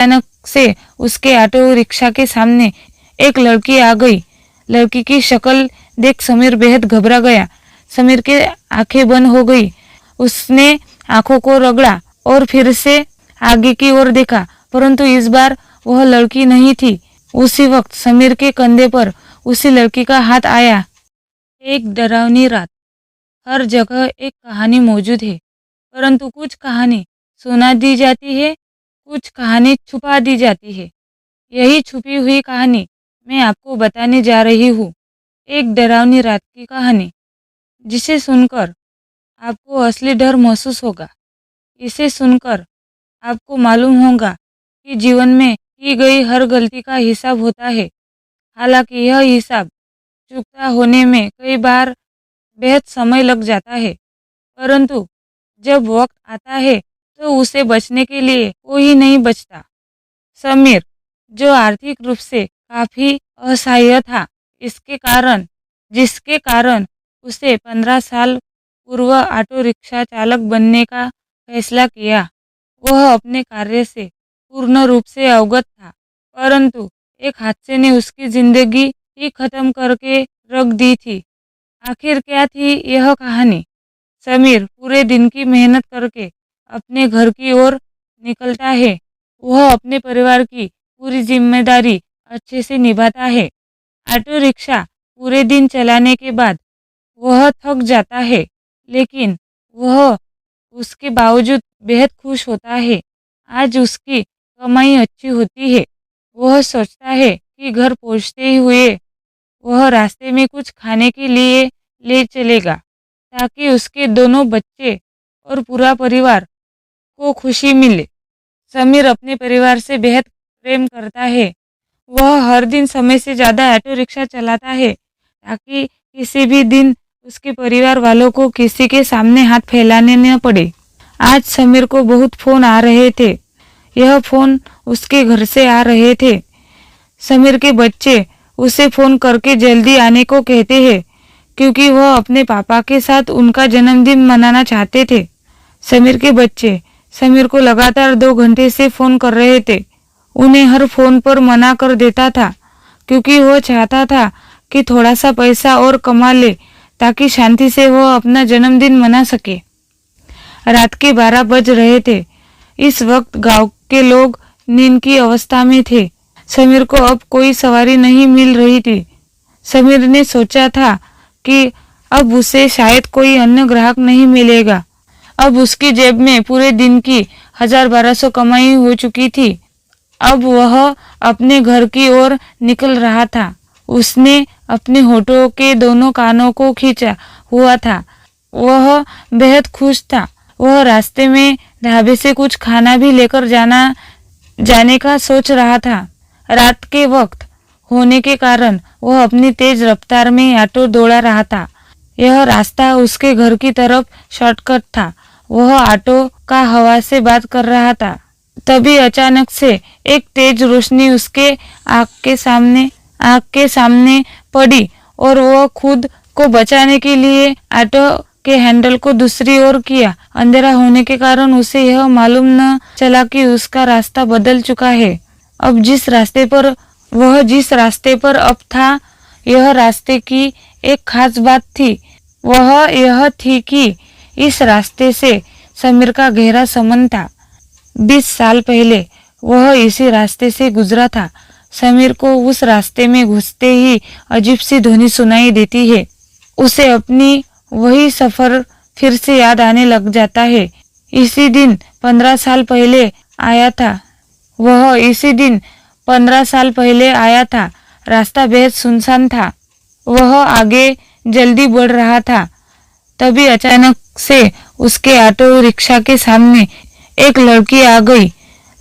अचानक से उसके ऑटो रिक्शा के सामने एक लड़की आ गई। लड़की की शक्ल देख समीर बेहद घबरा गया। समीर की आंखें बंद हो गई। उसने आंखों को रगड़ा और फिर से आगे की ओर देखा, परंतु इस बार वह लड़की नहीं थी। उसी वक्त समीर के कंधे पर उसी लड़की का हाथ आया। एक डरावनी रात। हर जगह एक कहानी मौजूद है, परंतु कुछ कहानी सुना दी जाती है, कुछ कहानी छुपा दी जाती है। यही छुपी हुई कहानी मैं आपको बताने जा रही हूँ। एक डरावनी रात की कहानी, जिसे सुनकर आपको असली डर महसूस होगा। इसे सुनकर आपको मालूम होगा कि जीवन में की गई हर गलती का हिसाब होता है। हालांकि यह हिसाब चुकता होने में कई बार बेहद समय लग जाता है, परंतु जब वक्त आता है तो उसे बचने के लिए कोई नहीं बचता। समीर, जो आर्थिक रूप से काफी असहाय था, जिसके कारण उसे 15 साल पूर्व ऑटो रिक्शा चालक बनने का फैसला किया, वह अपने कार्य से पूर्ण रूप से अवगत था, परंतु एक हादसे ने उसकी जिंदगी ही खत्म करके रख दी थी। आखिर क्या थी यह कहानी? समीर पूरे दिन की मेहनत करके अपने घर की ओर निकलता है। वह अपने परिवार की पूरी जिम्मेदारी अच्छे से निभाता है। ऑटो रिक्शा पूरे दिन चलाने के बाद वह थक जाता है, लेकिन वह उसके बावजूद बेहद खुश होता है। आज उसकी कमाई अच्छी होती है। वह सोचता है कि घर पहुंचते हुए वह रास्ते में कुछ खाने के लिए ले चलेगा, ताकि उसके दोनों बच्चे और पूरा परिवार को खुशी मिले। समीर अपने परिवार से बेहद प्रेम करता है। वह हर दिन समय से ज़्यादा ऑटो रिक्शा चलाता है, ताकि किसी भी दिन उसके परिवार वालों को किसी के सामने हाथ फैलाने न पड़े। आज समीर को बहुत फ़ोन आ रहे थे। यह फ़ोन उसके घर से आ रहे थे। समीर के बच्चे उसे फ़ोन करके जल्दी आने को कहते हैं, क्योंकि वह अपने पापा के साथ उनका जन्मदिन मनाना चाहते थे। समीर के बच्चे समीर को लगातार 2 घंटे से फ़ोन कर रहे थे। उन्हें हर फ़ोन पर मना कर देता था, क्योंकि वह चाहता था कि थोड़ा सा पैसा और कमा ले, ताकि शांति से वह अपना जन्मदिन मना सके। रात के 12 बज रहे थे। इस वक्त गांव के लोग नींद की अवस्था में थे। समीर को अब कोई सवारी नहीं मिल रही थी। समीर ने सोचा था कि अब उसे शायद कोई अन्य ग्राहक नहीं मिलेगा। अब उसकी जेब में पूरे दिन की 1000-1200 कमाई हो चुकी थी। अब वह अपने घर की ओर निकल रहा था। उसने अपने होठों के दोनों कानों को खींचा हुआ था। वह बेहद खुश था। वह रास्ते में ढाबे से कुछ खाना भी लेकर जाने का सोच रहा था। रात के वक्त होने के कारण वह अपनी तेज रफ्तार में ऑटो दौड़ा रहा था। यह रास्ता उसके घर की तरफ शॉर्टकट था। वह ऑटो का हवा से बात कर रहा था। तभी अचानक से एक तेज रोशनी उसके आँख के सामने पड़ी और वह खुद को बचाने के लिए ऑटो के हैंडल को दूसरी ओर किया। अंधेरा होने के कारण उसे यह मालूम न चला कि उसका रास्ता बदल चुका है। अब जिस रास्ते पर अब था, यह रास्ते की एक खास बात थी। वह यह थी कि इस रास्ते से समीर का गहरा संबंध था। 20 साल पहले वह इसी रास्ते से गुजरा था। समीर को उस रास्ते में घुसते ही अजीब सी ध्वनि सुनाई देती है। उसे अपनी वही सफर फिर से याद आने लग जाता है। इसी दिन 15 साल पहले आया था। वह इसी दिन 15 साल पहले आया था। रास्ता बेहद सुनसान था। वह आगे जल्दी बढ़ रहा था। तभी अचानक से उसके ऑटो रिक्शा के सामने एक लड़की आ गई।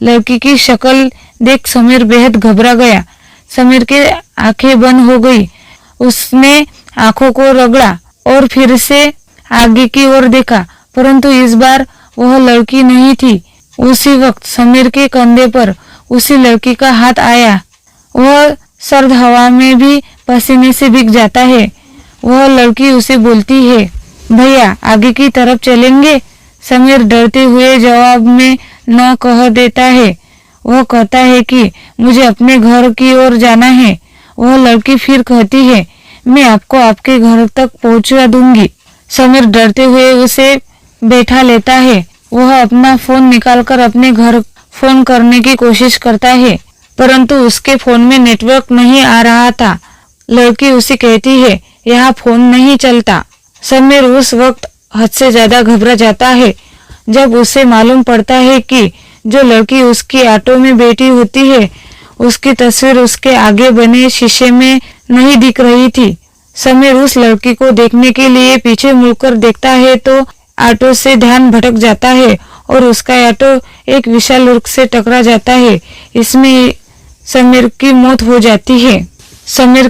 लड़की की शक्ल देख समीर बेहद घबरा गया। समीर की आंखें बंद हो गई। उसने आंखों को रगड़ा और फिर से आगे की ओर देखा, परंतु इस बार वह लड़की नहीं थी। उसी वक्त समीर के कंधे पर उसी लड़की का हाथ आया। वह सर्द हवा में भी पसीने से भीग जाता है। वह लड़की उसे बोलती है, भैया आगे की तरफ चलेंगे? समीर डरते हुए जवाब में न कह देता है। वह कहता है कि मुझे अपने घर की ओर जाना है। वह लड़की फिर कहती है, मैं आपको आपके घर तक पहुंचा दूंगी। समीर डरते हुए उसे बैठा लेता है। वह अपना फोन निकालकर अपने घर फोन करने की कोशिश करता है, परंतु उसके फोन में नेटवर्क नहीं आ रहा था। लड़की उसे कहती है, यहाँ फोन नहीं चलता। समीर उस वक्त हद से ज्यादा घबरा जाता है जब उसे मालूम पड़ता है कि जो लड़की उसकी ऑटो में बैठी होती है, उसकी तस्वीर उसके आगे बने शीशे में नहीं दिख रही थी। समीर उस लड़की को देखने के लिए पीछे मुड़कर देखता है तो ऑटो से ध्यान भटक जाता है और उसका ऑटो एक विशाल वृक्ष से टकरा जाता है। इसमें समीर की मौत हो जाती है। समीर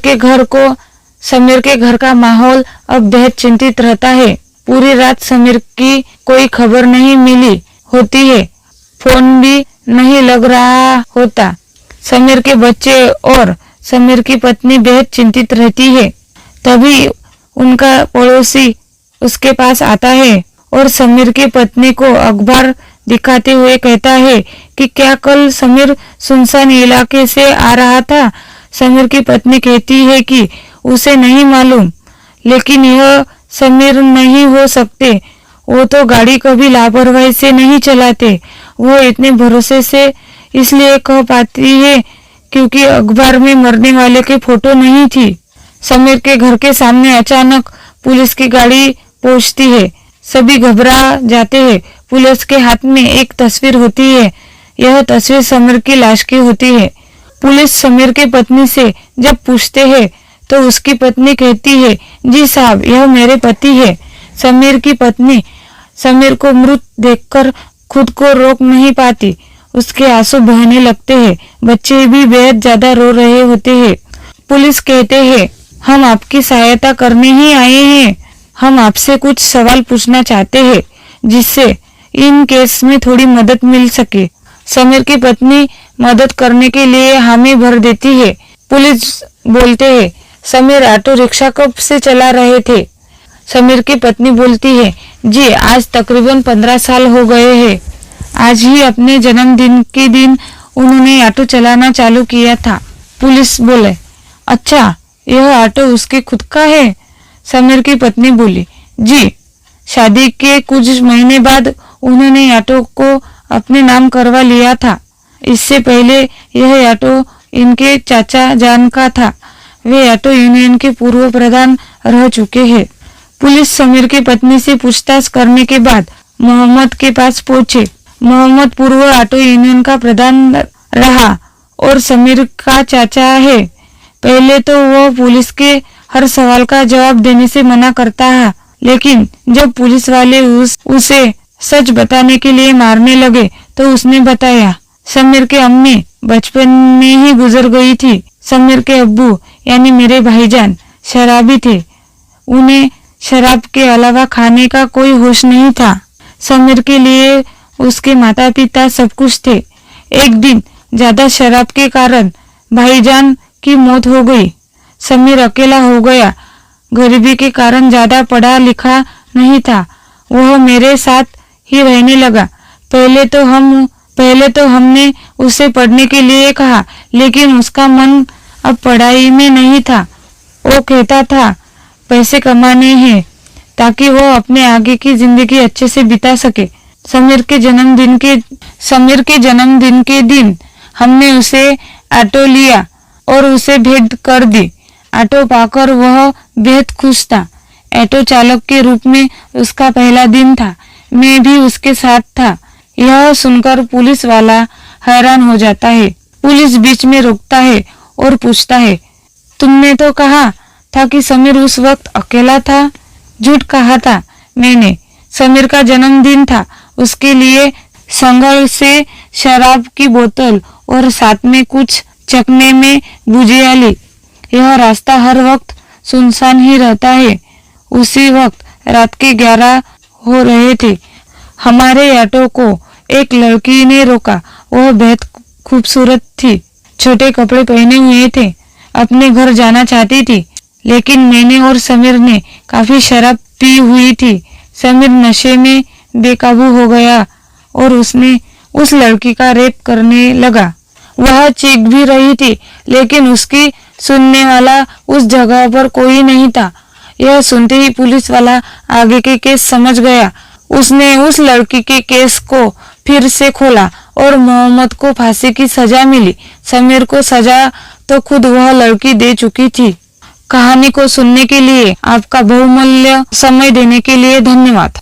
के घर का माहौल अब बेहद चिंतित रहता है। पूरी रात समीर की कोई खबर नहीं मिली होती है, फोन भी नहीं लग रहा होता। समीर के बच्चे और समीर की पत्नी बेहद चिंतित रहती है। तभी उनका पड़ोसी उसके पास आता है और समीर की पत्नी को अखबार दिखाते हुए कहता है कि क्या कल समीर सुनसान इलाके से आ रहा था। समीर की पत्नी कहती है कि उसे नहीं मालूम, लेकिन यह समीर नहीं हो सकते। वो तो गाड़ी कभी लापरवाही से नहीं चलाते। वो इतने भरोसे से इसलिए कह पाती है क्योंकि अखबार में मरने वाले की फोटो नहीं थी। समीर के घर के सामने अचानक पुलिस की गाड़ी पहुंचती है। सभी घबरा जाते हैं। पुलिस के हाथ में एक तस्वीर होती है। यह तस्वीर समीर की लाश की होती है। पुलिस समीर की पत्नी से जब पूछते हैं तो उसकी पत्नी कहती है, जी साहब, यह मेरे पति है। समीर की पत्नी समीर को मृत देखकर खुद को रोक नहीं पाती। उसके आंसू बहने लगते हैं। बच्चे भी बेहद ज्यादा रो रहे होते हैं। पुलिस कहते हैं, हम आपकी सहायता करने ही आए हैं। हम आपसे कुछ सवाल पूछना चाहते हैं जिससे इन केस में थोड़ी मदद मिल सके। समीर की पत्नी मदद करने के लिए हामी भर देती है। पुलिस बोलते हैं, समीर ऑटो रिक्शा कब से चला रहे थे। समीर की पत्नी बोलती है, जी आज तकरीबन 15 साल हो गए हैं। आज ही अपने जन्मदिन के दिन उन्होंने ऑटो चलाना चालू किया था। पुलिस बोले, अच्छा, यह ऑटो उसके खुद का है। समीर की पत्नी बोली, जी शादी के कुछ महीने बाद उन्होंने ऑटो को अपने नाम करवा लिया था। इससे पहले यह ऑटो इनके चाचा जान का था। वे ऑटो यूनियन के पूर्व प्रधान रह चुके हैं। पुलिस समीर की पत्नी से पूछताछ करने के बाद मोहम्मद के पास पहुंचे। मोहम्मद पूर्व ऑटो यूनियन का प्रधान रहा और समीर का चाचा है। पहले तो वह पुलिस के हर सवाल का जवाब देने से मना करता है, लेकिन जब पुलिस वाले उसे सच बताने के लिए मारने लगे तो उसने बताया, समीर के अम्मी बचपन में ही गुजर गई थी। समीर के अब्बू यानी मेरे भाईजान शराबी थे। उन्हें शराब के अलावा खाने का कोई होश नहीं था। समीर के लिए उसके माता पिता सब कुछ थे। एक दिन ज्यादा शराब के कारण भाईजान की मौत हो गई। समीर अकेला हो गया। गरीबी के कारण ज्यादा पढ़ा लिखा नहीं था। वह मेरे साथ ही रहने लगा। पहले तो हमने उसे पढ़ने के लिए कहा, लेकिन उसका मन अब पढ़ाई में नहीं था। वो कहता था पैसे कमाने हैं ताकि वो अपने आगे की जिंदगी अच्छे से बिता सके। समीर के जन्मदिन के दिन हमने उसे ऑटो लिया और उसे भेंट कर दी। ऑटो पाकर वह बेहद खुश था। ऑटो चालक के रूप में उसका पहला दिन था। मैं भी उसके साथ था। यह सुनकर पुलिस वाला हैरान हो जाता है। पुलिस बीच में रोकता है और पूछता है, तुमने तो कहा था कि समीर उस वक्त अकेला था। झूठ कहा था मैंने। समीर का जन्मदिन था। उसके लिए संगल से शराब की बोतल और साथ में कुछ चखने में भुजिया ली। यह रास्ता हर वक्त सुनसान ही रहता है। उसी वक्त रात के 11 हो रहे थे। हमारे ऑटो को एक लड़की ने रोका। वह बेहद खूबसूरत थी। छोटे कपड़े पहने हुए थे। अपने घर जाना चाहती थी, लेकिन मैंने और समीर ने काफी शराब पी हुई थी। समीर नशे में बेकाबू हो गया और उसने उस लड़की का रेप करने लगा। वह चीख भी रही थी, लेकिन उसकी सुनने वाला उस जगह पर कोई नहीं था। यह सुनते ही पुलिस वाला आगे के केस समझ गया। उसने उस लड़की के केस को फिर से खोला और मोहम्मद को फांसी की सजा मिली। समीर को सजा तो खुद वह लड़की दे चुकी थी। कहानी को सुनने के लिए, आपका बहुमूल्य समय देने के लिए धन्यवाद।